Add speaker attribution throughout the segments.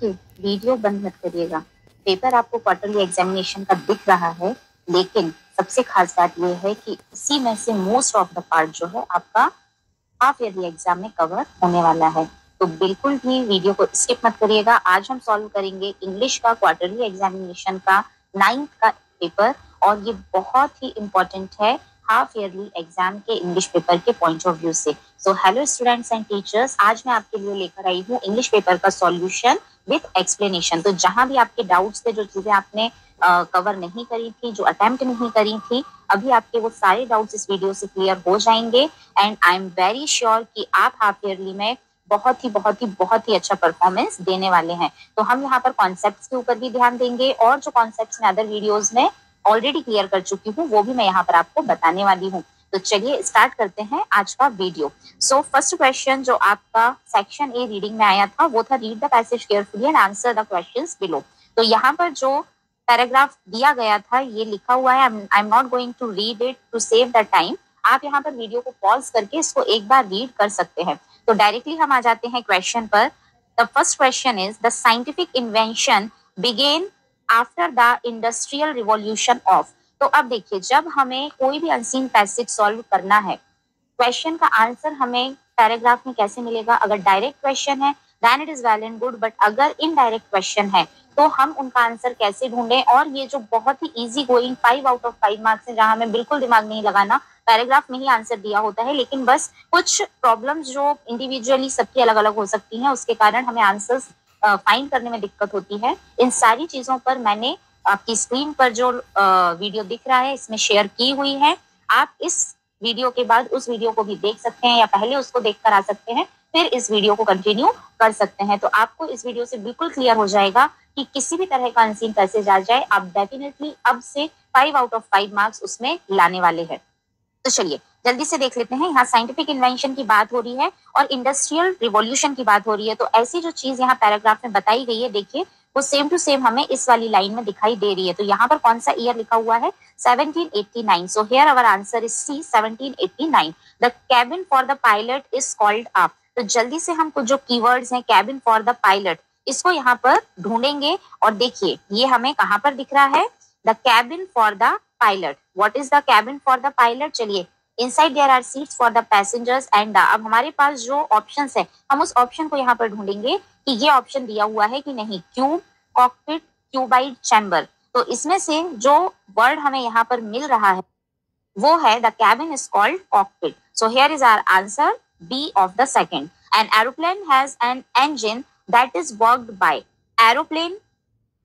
Speaker 1: Video बंद मत करिएगा। पेपर आपको क्वार्टरली एग्जामिनेशन का दिख रहा है, लेकिन सबसे खास बात यह है कि इसी में से मोस्ट ऑफ द पार्ट जो है आपका हाफ ईयरली एग्जाम में कवर होने वाला है। तो बिल्कुल भी वीडियो को स्किप मत करिएगा। आज हम सॉल्व करेंगे इंग्लिश का क्वार्टरली एग्जामिनेशन का 9th का पेपर, और ये बहुत ही इम्पोर्टेंट है हाफ ईयरली एग्जाम के इंग्लिश पेपर के पॉइंट ऑफ व्यू से। So hello students and teachers, आज मैं आपके लिए लेकर आई हूँ इंग्लिश पेपर का सॉल्यूशन विथ एक्सप्लेनेशन। तो जहां भी आपके डाउट्स थे, जो चीजें आपने कवर नहीं करी थी, जो अटेम्प्ट नहीं करी थी, अभी आपके वो सारे डाउट्स इस वीडियो से क्लियर हो जाएंगे। And I am very sure कि आप हाफ ईयरली में बहुत ही अच्छा परफॉर्मेंस देने वाले हैं। तो हम यहाँ पर कॉन्सेप्ट्स के ऊपर भी ध्यान देंगे, और जो कॉन्सेप्ट्स मैं अदर वीडियोस में ऑलरेडी क्लियर कर चुकी हूँ वो भी मैं यहाँ पर आपको बताने वाली हूँ। तो चलिए स्टार्ट करते हैं आज का वीडियो। सो फर्स्ट क्वेश्चन जो आपका सेक्शन ए रीडिंग में आया था वो था, read the passage carefully and answer the questions below. तो यहाँ पर जो पैराग्राफ दिया गया था ये लिखा हुआ है, I am not going to read it to save the time. आप यहाँ पर वीडियो को पॉज करके इसको एक बार रीड कर सकते हैं। तो डायरेक्टली हम आ जाते हैं क्वेश्चन पर। The first question is, the scientific invention began after the industrial revolution of. तो अब देखिए, जब हमें कोई भी अनसीन पैसेज सॉल्व करना है, क्वेश्चन का आंसर हमें पैराग्राफ में कैसे मिलेगा? अगर डायरेक्ट क्वेश्चन है then it is well and good, but अगर इनडायरेक्ट क्वेश्चन है तो हम उनका आंसर कैसे ढूंढें? और ये जो बहुत ही easy going 5 out of 5 marks है, जहां हमें बिल्कुल दिमाग नहीं लगाना, पैराग्राफ में ही आंसर दिया होता है, लेकिन बस कुछ प्रॉब्लम्स जो इंडिविजुअली सबकी अलग अलग हो सकती हैं, उसके कारण हमें आंसर्स फाइंड करने में दिक्कत होती है। इन सारी चीजों पर मैंने आपकी स्क्रीन पर जो वीडियो दिख रहा है इसमें शेयर की हुई है। आप इस वीडियो के बाद उस वीडियो को भी देख सकते हैं, या पहले उसको देखकर आ सकते हैं, फिर इस वीडियो को कंटिन्यू कर सकते हैं। तो आपको इस वीडियो से बिल्कुल क्लियर हो जाएगा कि किसी भी तरह का अनसीन पैसेज आ जाए, आप डेफिनेटली अब से 5 आउट ऑफ 5 मार्क्स उसमें लाने वाले हैं। तो चलिए जल्दी से देख लेते हैं। यहाँ साइंटिफिक इन्वेंशन की बात हो रही है और इंडस्ट्रियल रिवॉल्यूशन की बात हो रही है। तो ऐसी जो चीज यहाँ पैराग्राफ में बताई गई है, देखिए वो सेम टू सेम हमें इस वाली लाइन में दिखाई दे रही है। तो यहाँ पर कौन सा ईयर लिखा हुआ है? 1789। So here our answer is C, 1789। The cabin for the pilot is called up. तो जल्दी से हम कुछ जो कीवर्ड्स हैं, कैबिन फॉर द पायलट, इसको यहाँ पर ढूंढेंगे। और देखिए ये हमें कहाँ पर दिख रहा है? The cabin for the pilot. What is the cabin for the pilot? चलिए, inside there are seats for the passengers and अब हमारे पास जो ऑप्शंस है, हम उस ऑप्शन को यहाँ पर ढूंढेंगे कि ये ऑप्शन दिया हुआ है कि नहीं। Cube, cockpit, cuboid, chamber. तो इसमें से जो वर्ड हमें यहाँ पर मिल रहा है वो है the cabin is called cockpit. So here is our answer B of the second. An aeroplane has an engine that is worked by. Aeroplane,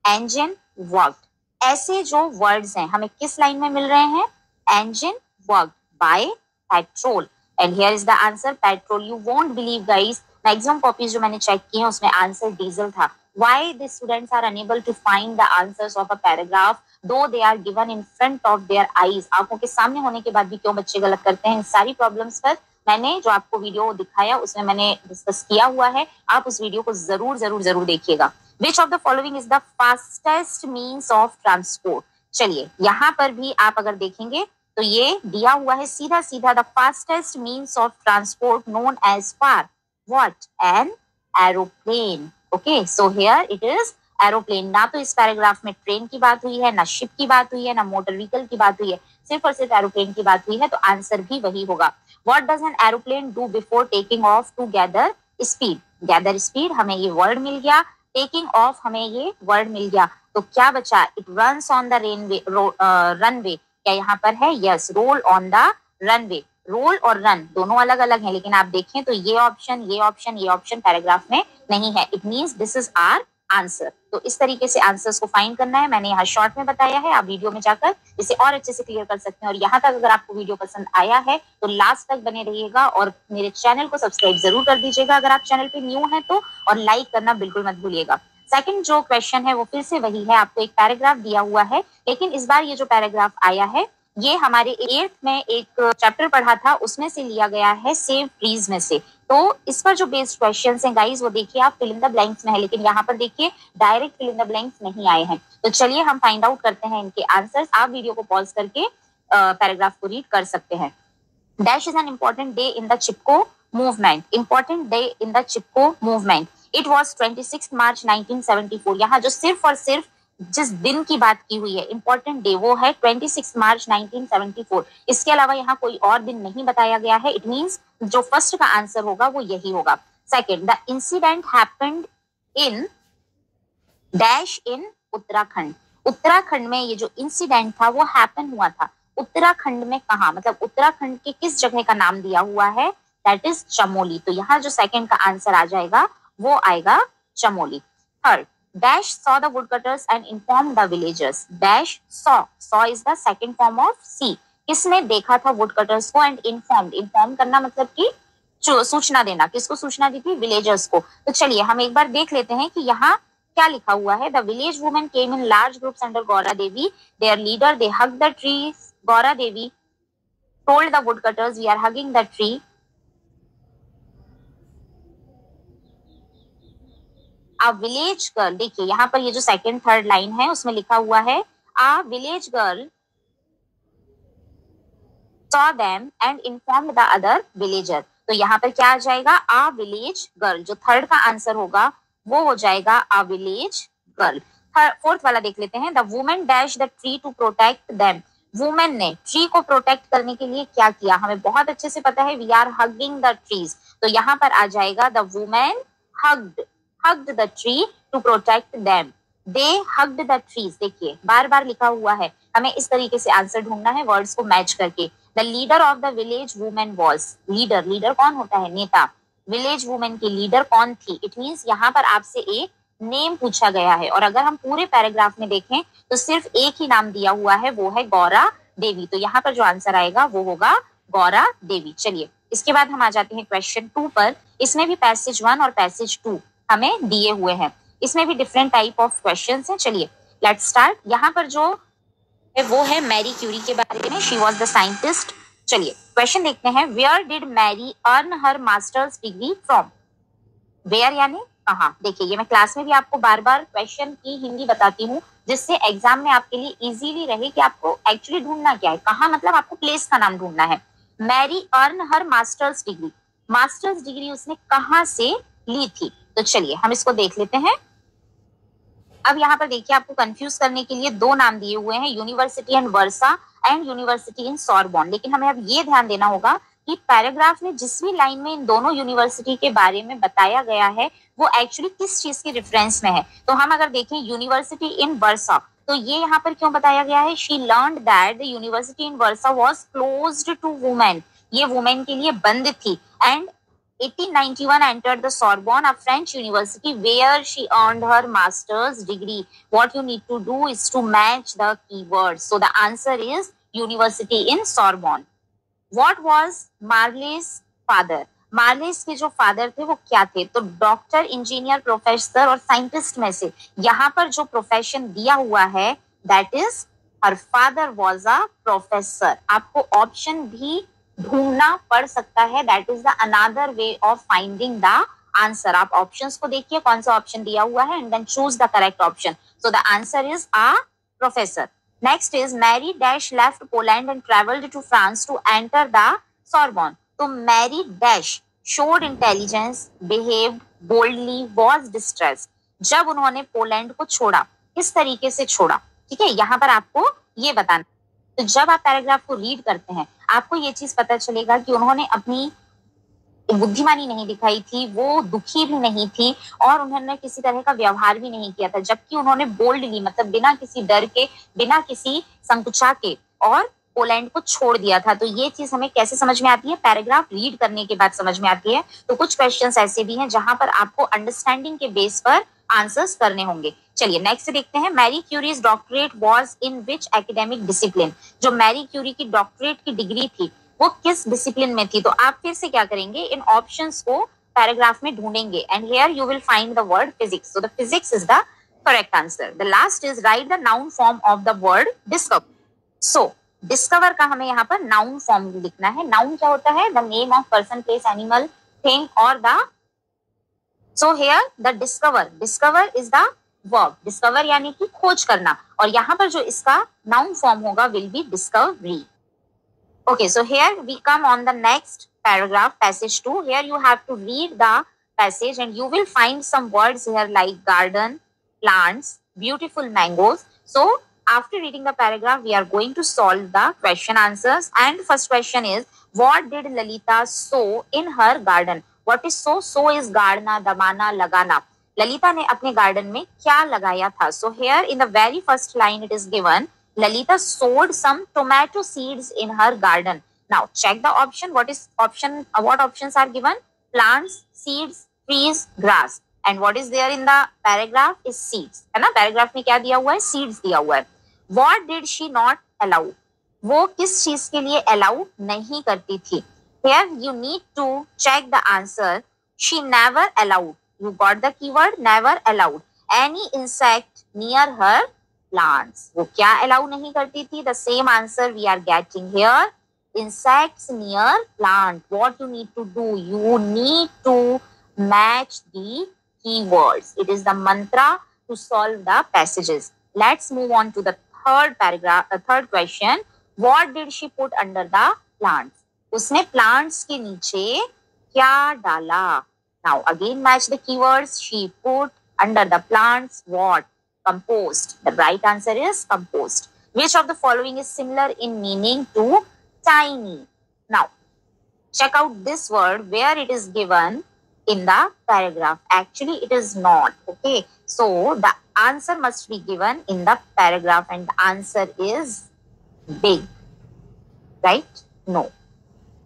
Speaker 1: engine, worked, ऐसे जो वर्ड्स हैं हमें किस लाइन में मिल रहे हैं? Engine, worked by petrol, and here is the answer, petrol. You won't believe guys, maximum copies जो मैंने चेक किए हैं उसमें आंसर डीजल था। Why the students are unable to find the answers of a paragraph though they are given in front of their eyes? आंखों के सामने होने के बाद भी क्यों बच्चे गलत करते हैं? इन सारी प्रॉब्लम्स पर मैंने जो आपको वीडियो दिखाया उसमें मैंने डिस्कस किया हुआ है। आप उस वीडियो को जरूर देखिएगा। Which of the following is the fastest means of transport? चलिए यहाँ पर भी आप अगर देखेंगे तो ये दिया हुआ है सीधा the fastest means of transport known as far what? An aeroplane. Okay, so here it is aeroplane. ना तो इस पैराग्राफ में ट्रेन की बात हुई है, ना शिप की बात हुई है, ना मोटर व्हीकल की बात हुई है, सिर्फ और सिर्फ एरोप्लेन की बात हुई है। तो आंसर भी वही होगा। What does an aeroplane do before taking off to gather speed? Gather speed हमें ये वर्ड मिल गया, टेकिंग ऑफ हमें ये वर्ड मिल गया। तो क्या बचा? It runs on the runway. क्या यहाँ पर है? Yes, roll on the runway. Roll और रन दोनों अलग अलग हैं, लेकिन आप देखें तो ये ऑप्शन पैराग्राफ में नहीं है। It means this is our answer. तो इस तरीके से आंसर्स को फाइंड करना है। मैंने यहाँ शॉर्ट में बताया है, आप वीडियो में जाकर इसे और अच्छे से क्लियर कर सकते हैं। और यहाँ तक अगर आपको वीडियो पसंद आया है तो लास्ट तक बने रहिएगा और मेरे चैनल को सब्सक्राइब जरूर कर दीजिएगा अगर आप चैनल पे न्यू हैं तो, और लाइक करना बिल्कुल मत भूलिएगा। सेकंड जो क्वेश्चन है वो फिर से वही है, आपको एक पैराग्राफ दिया हुआ है, लेकिन इस बार ये जो पैराग्राफ आया है ये हमारे 8th में एक चैप्टर पढ़ा था उसमें से लिया गया है, सेव ट्रीज में से। तो इस पर जो बेस्ड क्वेश्चंस हैं गाइस वो देखिए आप फिल इन द ब्लैंक्स में है, लेकिन यहाँ पर देखिए direct fill in the blanks नहीं आए हैं। तो चलिए हम फाइंड आउट करते हैं इनके आंसर्स। आप वीडियो को पॉज करके पैराग्राफ को रीड कर सकते हैं। Dash is an important day in the Chipko movement. Important day in the Chipko movement. It was 26 मार्च 1974। यहाँ जो सिर्फ और सिर्फ जिस दिन की बात की हुई है, इंपॉर्टेंट डे, वो है 26 मार्च 1974। इसके अलावा यहाँ कोई और दिन नहीं बताया गया है। इट मीन्स जो फर्स्ट का आंसर होगा वो यही होगा। Second, the incident happened in dash in Uttarakhand. Uttarakhand में ये जो इंसिडेंट था वो हैपन हुआ था। उत्तराखंड में कहा, मतलब उत्तराखंड के किस जगह का नाम दिया हुआ है, दैट इज चमोली। तो यहाँ जो सेकंड का आंसर आ जाएगा वो आएगा Chamoli. Third, dash saw the woodcutters and inform the villagers. Dash saw is the second form of C. किसने देखा था वुडकटर्स को एंड इन्फॉर्म्ड, इन्फॉर्म करना मतलब कि सूचना देना। किसको सूचना दी थी, विलेजर्स को। तो चलिए हम एक बार देख लेते हैं कि यहाँ क्या लिखा हुआ है। The village women came in large groups under Gaura Devi, their leader they hug the tree. Gaura Devi told the woodcutters we are hugging the tree. A village girl, देखिए यहाँ पर ये जो सेकंड थर्ड लाइन है उसमें लिखा हुआ है अ village girl saw them and informed the other villager। तो यहाँ पर क्या आ जाएगा, a village girl। जो थर्ड का आंसर होगा वो हो जाएगा a village girl। फोर्थ वाला देख लेते हैं। The woman dashed the tree to protect them। Women ने ट्री को प्रोटेक्ट करने के लिए क्या किया, हमें बहुत अच्छे से पता है, we are hugging the trees. तो यहाँ पर आ जाएगा the women hugged the tree to protect them। They hugged the trees। देखिए बार बार लिखा हुआ है, हमें इस तरीके से आंसर ढूंढना है वर्ड्स को मैच करके। The leader of the village women was. Leader कौन होता है, नेता। विलेज वुमेन की लीडर कौन थी। इट मीन्स यहाँ पर आपसे एक नेम पूछा गया है और अगर हम पूरे पैराग्राफ में देखें तो सिर्फ एक ही नाम दिया हुआ है, वो है गौरा देवी। तो यहाँ पर जो आंसर आएगा वो होगा गौरा देवी। चलिए इसके बाद हम आ जाते हैं क्वेश्चन 2 पर। इसमें भी पैसेज 1 और पैसेज 2 हमें दिए हुए हैं। इसमें भी डिफरेंट टाइप ऑफ क्वेश्चंस हैं। चलिए लेट्स स्टार्ट। यहाँ पर जो है वो है मैरी क्यूरी के बारे में। She was the scientist. चलिए क्वेश्चन देखते हैं। Where did Mary earn her master's degree from. Where यानी कहाँ। देखिए ये मैं क्लास में भी आपको बार बार क्वेश्चन की हिंदी बताती हूँ जिससे एग्जाम में आपके लिए इजीली रहे कि आपको एक्चुअली ढूंढना क्या है। कहाँ मतलब आपको प्लेस का नाम ढूंढना है। Mary earn her master's degree, masters degree उसने कहाँ से ली थी। तो चलिए हम इसको देख लेते हैं। अब यहाँ पर देखिए आपको कंफ्यूज करने के लिए दो नाम दिए हुए हैं, university in Warsaw and university in Sorbonne. लेकिन हमें अब ये ध्यान देना होगा कि पैराग्राफ में जिस भी लाइन में इन दोनों यूनिवर्सिटी के बारे में बताया गया है वो एक्चुअली किस चीज के रेफरेंस में है। तो हम अगर देखें यूनिवर्सिटी इन वर्सा, तो ये यहाँ पर क्यों बताया गया है, she learned that the university in Warsaw was closed to women. ये वुमेन के लिए बंद थी। And 1891 entered the Sorbonne, a French university, where she earned her master's degree. What you need to do is to match the keywords. So the answer is university in Sorbonne. What was Marley's father? Marley's के जो father थे वो क्या थे, तो doctor, engineer, professor और scientist में से यहाँ पर जो प्रोफेशन दिया हुआ है that is her father was a professor. आपको ऑप्शन भी ढूंढना पड़ सकता है, that is the another way of finding the answer. आप ऑप्शंस को देखिए कौन सा ऑप्शन दिया हुआ है and then choose the correct option. So the answer is a professor. Next is Marie dash left Poland and travelled to France to enter the Sorbonne. तो Marie dash showed intelligence, behaved boldly, was distressed. जब उन्होंने Poland को छोड़ा, किस तरीके से छोड़ा, ठीक है, यहाँ पर आपको ये बताना। तो जब आप पैराग्राफ को रीड करते हैं आपको ये चीज पता चलेगा कि उन्होंने अपनी बुद्धिमानी नहीं दिखाई थी, वो दुखी भी नहीं थी और उन्होंने किसी तरह का व्यवहार भी नहीं किया था, जबकि उन्होंने बोल्डली मतलब बिना किसी डर के, बिना किसी संकुचा के और पोलैंड को छोड़ दिया था। तो ये चीज हमें कैसे समझ में आती है, पैराग्राफ रीड करने के बाद समझ में आती है। तो कुछ क्वेश्चंस ऐसे भी हैं जहां पर आपको अंडरस्टैंडिंग के बेस पर आंसर्स करने होंगे। चलिए नेक्स्ट देखते हैं। Mary Curie's doctorate was in which academic discipline. जो मैरी क्यूरी की डॉक्टरेट की डिग्री थी वो किस डिसिप्लिन में थी। तो आप फिर से क्या करेंगे, इन ऑप्शंस को पैराग्राफ में ढूंढेंगे and here you will find the word physics. So the physics is the correct answer. The last is right the noun form of the word discover. So discover का हमें यहाँ पर नाउन फॉर्म लिखना है। Noun क्या होता है, the name of person, place, animal, thing और the. So here the discover is the verb. Discover यानी कि खोज करना और यहाँ पर जो इसका नाउन फॉर्म होगा will be discovery. Okay, so here we come on the next paragraph, passage 2. Here you have to read the passage and you will find some words here like garden, plants, beautiful mangoes. So after reading the paragraph, we are going to solve the question answers. And first question is, what did Lalita sow in her garden? What is sow? Sow is गाड़ना, दबाना, लगाना. ललिता ने अपने garden में क्या लगाया था? So here in the very first line it is given, Lalita sowed some tomato seeds in her garden. Now check the option. What options are given? Plants, seeds, trees, grass. And what is there in the paragraph is seeds. है ना? Paragraph में क्या दिया हुआ है? Seeds दिया हुआ है. What did she not allow? वो किस चीज के लिए allow नहीं करती थी? Here you need to check the answer. She never allowed. You got the keyword never allowed any insect near her plants. वो क्या allow नहीं करती थी? The same answer we are getting here. Insects near plant. What you need to do? You need to match the keywords. It is the mantra to solve the passages. Let's move on to the third question. What did she put under the plants? उसने plants के नीचे क्या डाला? Now again match the keywords. She put under the plants what? Compost. The right answer is compost. Which of the following is similar in meaning to tiny? Now check out this word where it is given in the paragraph. Actually it is not. Okay, so the answer must be given in the paragraph and the answer is big, right? No,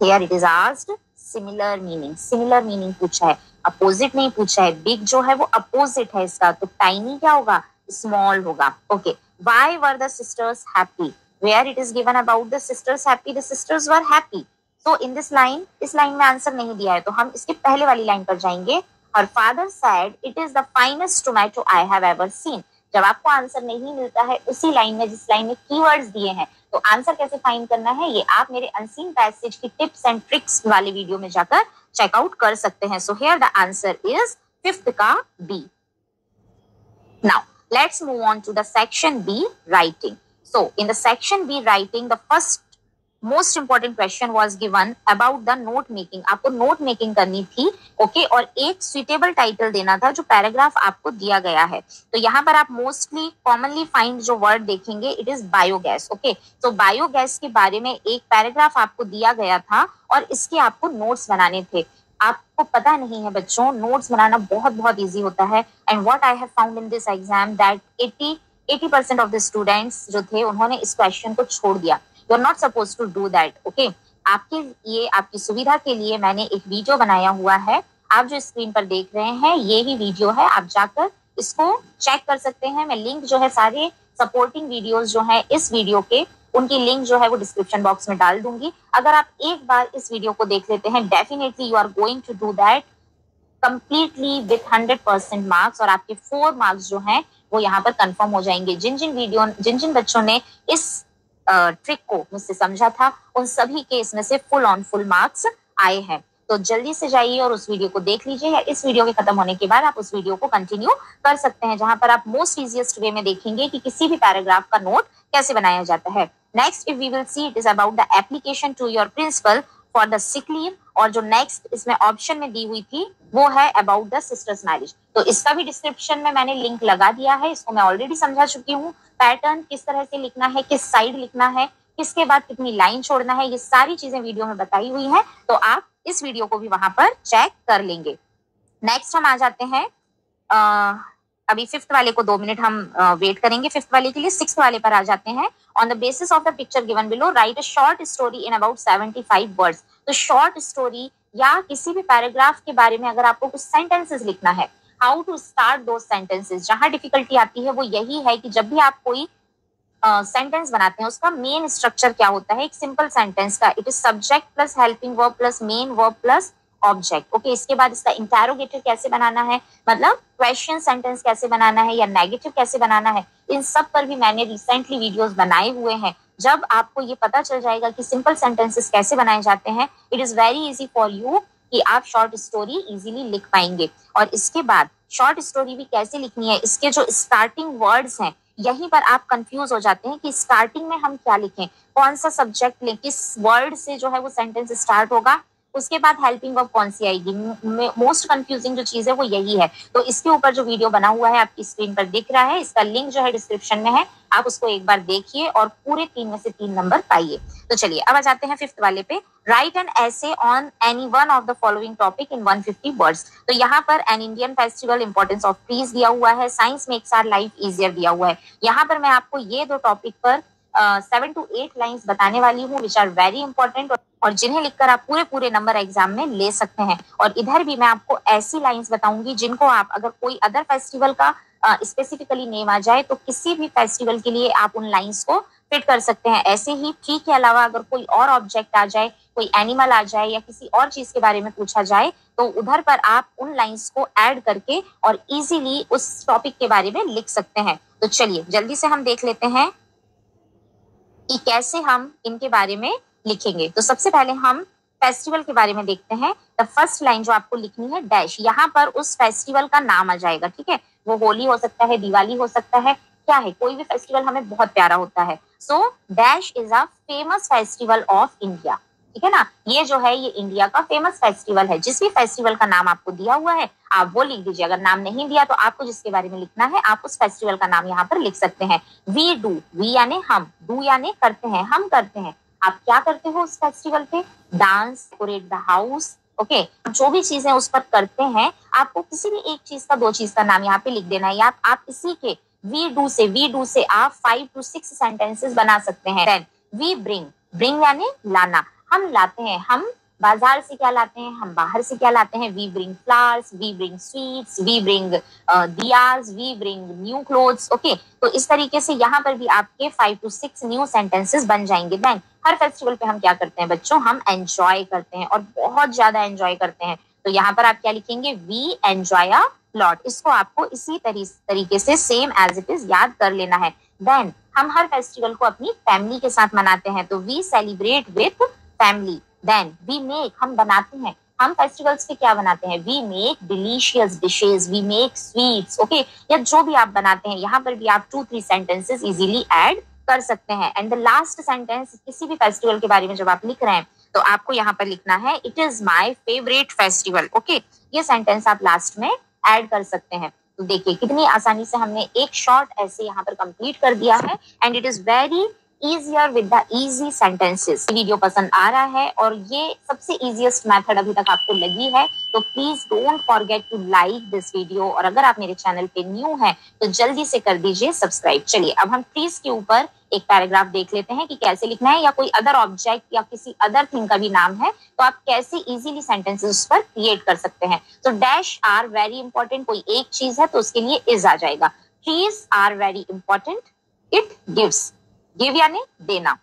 Speaker 1: here it is asked similar meaning पूछा है, opposite नहीं पूछा है. big जो है वो opposite है इसका, तो tiny क्या होगा? small होगा. Okay, why were the sisters happy? Where it is given about the sisters happy, the sisters were happy. So in this line, इस लाइन में आंसर नहीं दिया है, तो हम इसके पहले वाली लाइन पर जाएंगे. Her father said it is the finest tomato I have ever seen. जब आपको आंसर नहीं मिलता है उसी लाइन में जिस लाइन में कीवर्ड्स दिए हैं, तो आंसर कैसे फाइंड करना है ये आप मेरे अनसीन पैसेज की टिप्स एंड ट्रिक्स वाले वीडियो में जाकर चेकआउट कर सकते हैं. So here the answer is fifth का B. Now let's move on to the section B writing. So in the section B writing, the first most important question was given about the note making. आपको note making करनी थी, okay, और एक suitable title देना था जो paragraph आपको दिया गया है. तो यहाँ पर आप mostly commonly find जो word देखेंगे it is biogas. Okay, तो biogas के बारे में एक paragraph आपको दिया गया था और इसके आपको notes बनाने थे. आपको पता नहीं है बच्चों, notes बनाना बहुत easy होता है. And what I have found in this exam that 80% of the students जो थे उन्होंने इस क्वेश्चन को छोड़ दिया. You are not supposed to do that. Okay, आपकी सुविधा के लिए मैंने एक वीडियो बनाया हुआ है. आप जो स्क्रीन पर देख रहे हैं ये ही वीडियो है, आप जाकर इसको चेक कर सकते हैं. मैं लिंक जो है सारे सपोर्टिंग वीडियोस जो है इस वीडियो के, उनकी लिंक जो है वो डिस्क्रिप्शन बॉक्स में डाल दूंगी. अगर आप एक बार इस वीडियो को देख लेते हैं, definitely you are going to do that completely with 100% marks, और आपके 4 मार्क्स जो हैं वो यहाँ पर कंफर्म हो जाएंगे. जिन जिन बच्चों ने इस ट्रिक को मुझसे समझा था उन सभी के इसमें से फुल मार्क्स आए हैं. तो जल्दी से जाइए और उस वीडियो को देख लीजिए, या इस वीडियो के खत्म होने के बाद आप उस वीडियो को कंटिन्यू कर सकते हैं, जहां पर आप मोस्ट इजीएस्ट वे में देखेंगे कि किसी भी पैराग्राफ का नोट कैसे बनाया जाता है. Next if we will see it is about the application to your principal for the sick leave, और जो नेक्स्ट इसमें ऑप्शन में दी हुई थी वो है अबाउट द सिस्टर्स मैरिज. तो इसका भी डिस्क्रिप्शन में मैंने लिंक लगा दिया है, इसको मैं ऑलरेडी समझा चुकी हूँ. पैटर्न किस तरह से लिखना है, किस साइड लिखना है, किसके बाद कितनी लाइन छोड़ना है, ये सारी चीजें वीडियो में बताई हुई है, तो आप इस वीडियो को भी वहां पर चेक कर लेंगे. नेक्स्ट हम आ जाते हैं, अभी फिफ्थ वाले को 2 मिनट हम वेट करेंगे फिफ्थ वाले के लिए. सिक्स्थ वाले पर आ जाते हैं. On the basis of the picture given below right a short story in about 75 words. तो शॉर्ट स्टोरी या किसी भी पैराग्राफ के बारे में अगर आपको कुछ सेंटेंसेस लिखना है, हाउ टू स्टार्ट दो सेंटेंसेस. जहां डिफिकल्टी आती है वो यही है कि जब भी आप कोई सेंटेंस बनाते हैं उसका मेन स्ट्रक्चर क्या होता है. एक सिंपल सेंटेंस का it is subject plus helping verb plus main verb plus object. Okay, इसके बाद इसका इंटरोगेटिव कैसे बनाना है, मतलब क्वेश्चन सेंटेंस कैसे बनाना है या नेगेटिव कैसे बनाना है, इन सब पर भी मैंने रिसेंटली वीडियोस बनाए हुए हैं. जब आपको ये पता चल जाएगा कि सिंपल सेंटेंसेस कैसे बनाए जाते हैं, it is very easy for you कि आप शॉर्ट स्टोरी इजीली लिख पाएंगे. और इसके बाद शॉर्ट स्टोरी भी कैसे लिखनी है, इसके जो स्टार्टिंग वर्ड्स हैं यहीं पर आप कंफ्यूज हो जाते हैं कि स्टार्टिंग में हम क्या लिखें, कौन सा सब्जेक्ट लें, किस वर्ड से जो है वो सेंटेंस स्टार्ट होगा, उसके बाद हेल्पिंग वर्ब कौन सी आएगी? मोस्ट कंफ्यूजिंग जो चीज है वो यही है। तो इसके ऊपर जो वीडियो बना हुआ है आपकी स्क्रीन पर दिख रहा है, इसका लिंक जो है डिस्क्रिप्शन में है, आप उसको एक बार देखिए और पूरे 3 में से 3 नंबर पाइए। तो चलिए अब आ जाते हैं 5th वाले पे। Write an essay on any one of the following topic in 150 words. तो यहाँ पर an Indian festival, importance of trees दिया हुआ है, science makes our life easier दिया हुआ है। यहाँ पर मैं आपको ये 2 टॉपिक पर 7 to 8 लाइंस बताने वाली हूँ विच आर वेरी इंपॉर्टेंट और जिन्हें लिखकर आप पूरे पूरे नंबर एग्जाम में ले सकते हैं। और इधर भी मैं आपको ऐसी लाइंस बताऊंगी जिनको आप, अगर कोई अदर फेस्टिवल का स्पेसिफिकली नेम आ जाए तो किसी भी फेस्टिवल के लिए आप उन लाइंस को फिट कर सकते हैं। ऐसे ही ट्री के अलावा अगर कोई और ऑब्जेक्ट आ जाए, कोई एनिमल आ जाए या किसी और चीज के बारे में पूछा जाए तो उधर पर आप उन लाइंस को ऐड करके और इजीली उस टॉपिक के बारे में लिख सकते हैं। तो चलिए जल्दी से हम देख लेते हैं कि कैसे हम इनके बारे में लिखेंगे। तो सबसे पहले हम फेस्टिवल के बारे में देखते हैं। द फर्स्ट लाइन जो आपको लिखनी है डैश, यहाँ पर उस फेस्टिवल का नाम आ जाएगा, ठीक है। वो होली हो सकता है, दिवाली हो सकता है, क्या है, कोई भी फेस्टिवल हमें बहुत प्यारा होता है। So dash is a famous festival of India, ठीक है ना। ये जो है ये इंडिया का फेमस फेस्टिवल है। जिस भी फेस्टिवल का नाम आपको दिया हुआ है आप वो लिख दीजिए। अगर नाम नहीं दिया तो आपको जिसके बारे में लिखना है आप उस फेस्टिवल का नाम यहाँ पर लिख सकते हैं। वी डू, वी यानी हम, डू यानी करते हैं, हम करते हैं। आप क्या करते हो उस फेस्टिवल पे? Dance, decorate the house, okay. जो भी चीजें उस पर करते हैं आपको किसी भी एक चीज का, 2 चीज का नाम यहाँ पे लिख देना है। या आप इसी के वी डू से आप 5 to 6 सेंटेंसेस बना सकते हैं। देन वी ब्रिंग, ब्रिंग यानी लाना, हम लाते हैं। हम बाजार से क्या लाते हैं? हम बाहर से क्या लाते हैं? We bring flowers, we bring sweets, we bring diyas, we bring new clothes, okay. तो इस तरीके से यहाँ पर भी आपके 5 to 6 न्यू सेंटेंसेस बन जाएंगे। देन हर फेस्टिवल पे हम क्या करते हैं बच्चों? हम एंजॉय करते हैं और बहुत ज्यादा एंजॉय करते हैं। तो यहाँ पर आप क्या लिखेंगे? We enjoy a lot. इसको आपको इसी तरीके से सेम एज इट इज याद कर लेना है। देन हम हर फेस्टिवल को अपनी फैमिली के साथ मनाते हैं, तो we celebrate with family. Then we make, हम बनाते हैं। हम फेस्टिवल्स पे क्या बनाते हैं? We make delicious dishes, we make sweets, okay. या जो भी आप बनाते हैं यहाँ पर भी आप 2-3 सेंटेंसेस इजीली ऐड कर सकते हैं। एंड द लास्ट सेंटेंस, किसी भी फेस्टिवल के बारे में जब आप लिख रहे हैं तो आपको यहाँ पर लिखना है it is my favourite festival, okay. ये सेंटेंस आप लास्ट में ऐड कर सकते हैं। तो देखिए कितनी आसानी से हमने एक शॉर्ट ऐसे यहाँ पर कंप्लीट कर दिया है। And it is very easier with the easy sentences। Video पसंद आ रहा है और ये सबसे easiest मेथड अभी तक आपको लगी है तो please don't forget to like this video. और अगर आप मेरे चैनल पे न्यू हैं तो जल्दी से कर दीजिए सब्सक्राइब। चलिए अब हम ट्रीज के ऊपर एक पैराग्राफ देख लेते हैं कि कैसे लिखना है, या कोई अदर ऑब्जेक्ट या किसी अदर थिंग का भी नाम है तो आप कैसे इजीली सेंटेंसेस उस पर क्रिएट कर सकते हैं। तो डैश आर वेरी इंपॉर्टेंट, कोई एक चीज है तो उसके लिए इज आ जाएगा। Trees are very important, it gives, give यानी देना,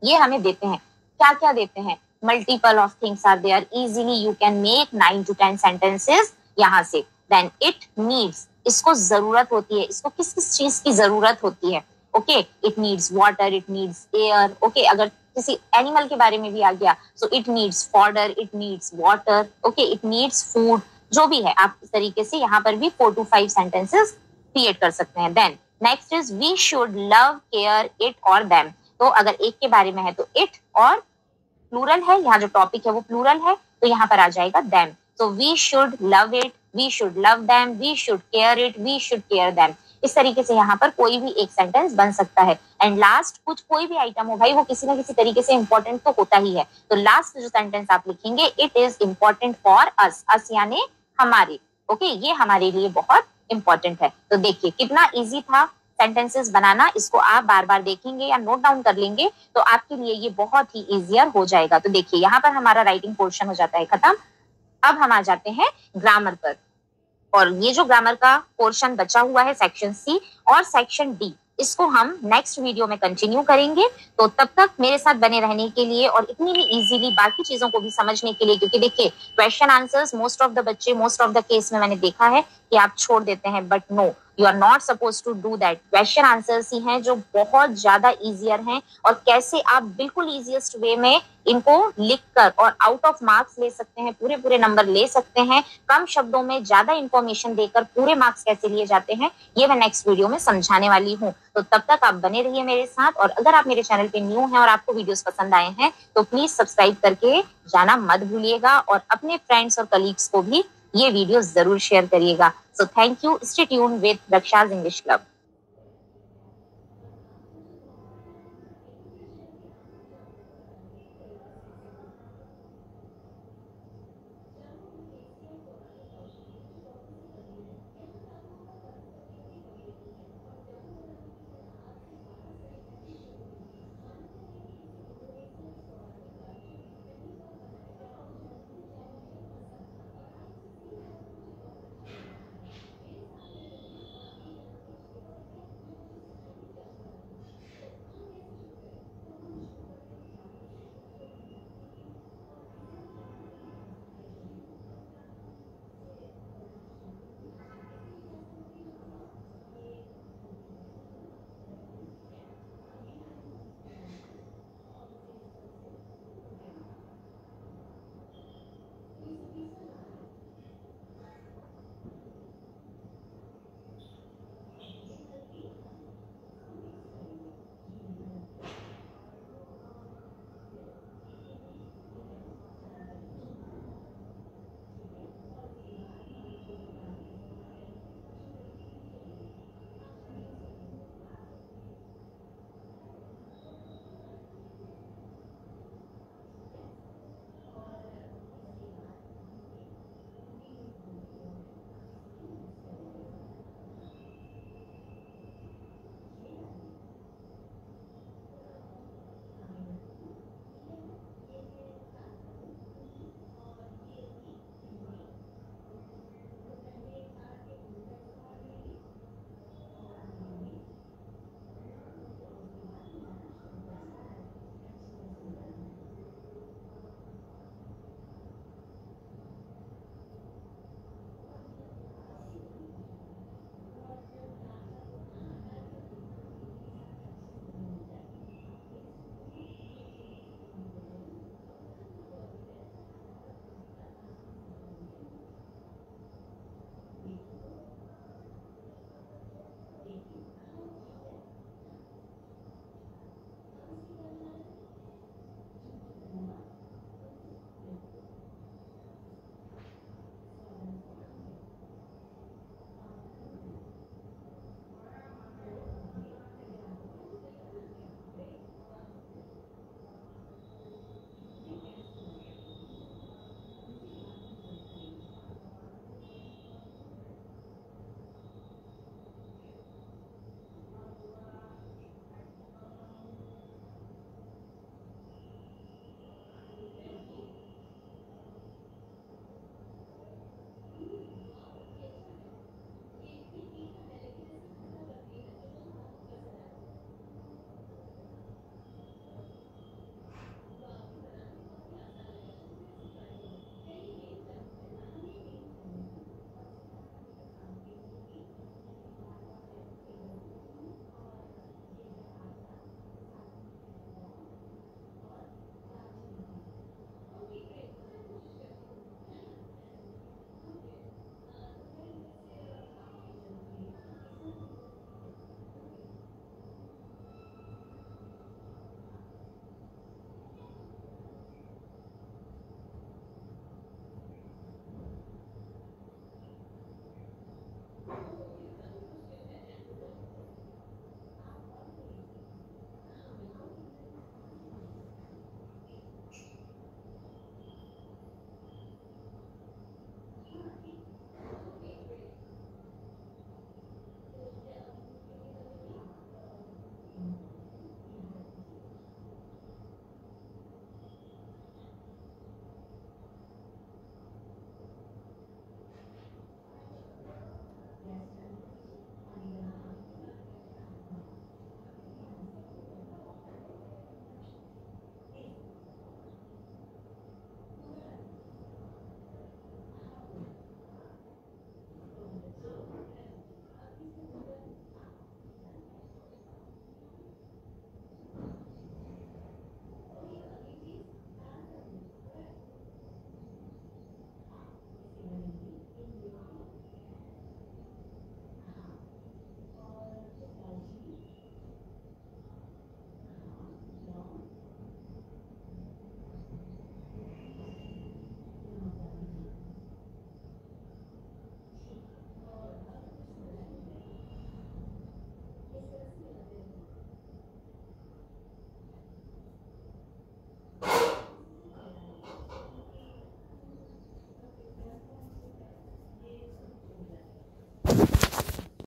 Speaker 1: ये हमें देते हैं। क्या क्या देते हैं? Multiple of things are there, easily you can make 9 to 10 sentences यहाँ से। देन इट नीड्स, इसको जरूरत होती है, इसको किस किस चीज की जरूरत होती है? Okay, it needs water, it needs air, okay. अगर किसी एनिमल के बारे में भी आ गया so it needs fodder, it needs water, okay, it needs food, जो भी है आप इस तरीके से यहाँ पर भी 4 to 5 सेंटेंसेस क्रिएट कर सकते हैं। Then next is we should love, care, it और देम। तो अगर एक के बारे में है तो इट, और प्लूरल है, यहाँ जो टॉपिक है वो प्लूरल है तो यहाँ पर आ जाएगा देम। तो we should love it, we should love them, we should care it, we should care them. इस तरीके से यहाँ पर कोई भी एक सेंटेंस बन सकता है। एंड लास्ट, कुछ कोई भी आइटम हो भाई वो किसी ना किसी तरीके से इंपॉर्टेंट तो होता ही है। तो लास्ट जो सेंटेंस आप लिखेंगे it is important for us, us यानी हमारे, ओके, ये हमारे लिए बहुत इंपॉर्टेंट है। तो देखिए कितना इजी था सेंटेंसेस बनाना। इसको आप बार बार देखेंगे या नोट डाउन कर लेंगे तो आपके लिए ये बहुत ही इजियर हो जाएगा। तो देखिए यहाँ पर हमारा राइटिंग पोर्शन हो जाता है खत्म। अब हम आ जाते हैं ग्रामर पर, और ये जो ग्रामर का पोर्शन बचा हुआ है सेक्शन सी और सेक्शन डी, इसको हम नेक्स्ट वीडियो में कंटिन्यू करेंगे। तो तब तक मेरे साथ बने रहने के लिए और इतनी ही इजीली बाकी चीजों को भी समझने के लिए, क्योंकि देखिए question answers most of the बच्चे, मोस्ट ऑफ द केस में मैंने देखा है कि आप छोड़ देते हैं, but no, you are not suppose to do that. Question answers ही हैं जो बहुत ज्यादा इजियर हैं, और कैसे आप बिल्कुल इजिएस्ट वे में इनको लिखकर और आउट ऑफ मार्क्स ले सकते हैं, पूरे पूरे नंबर ले सकते हैं, कम शब्दों में ज्यादा इंफॉर्मेशन देकर पूरे मार्क्स कैसे लिए जाते हैं, ये मैं नेक्स्ट वीडियो में समझाने वाली हूँ। तो तब तक आप बने रहिए मेरे साथ, और अगर आप मेरे चैनल पे न्यू हैं और आपको वीडियोस पसंद आए हैं तो प्लीज सब्सक्राइब करके जाना मत भूलिएगा, और अपने फ्रेंड्स और कलीग्स को भी ये वीडियो जरूर शेयर करिएगा। So thank you, stay tuned with Raksha's English club.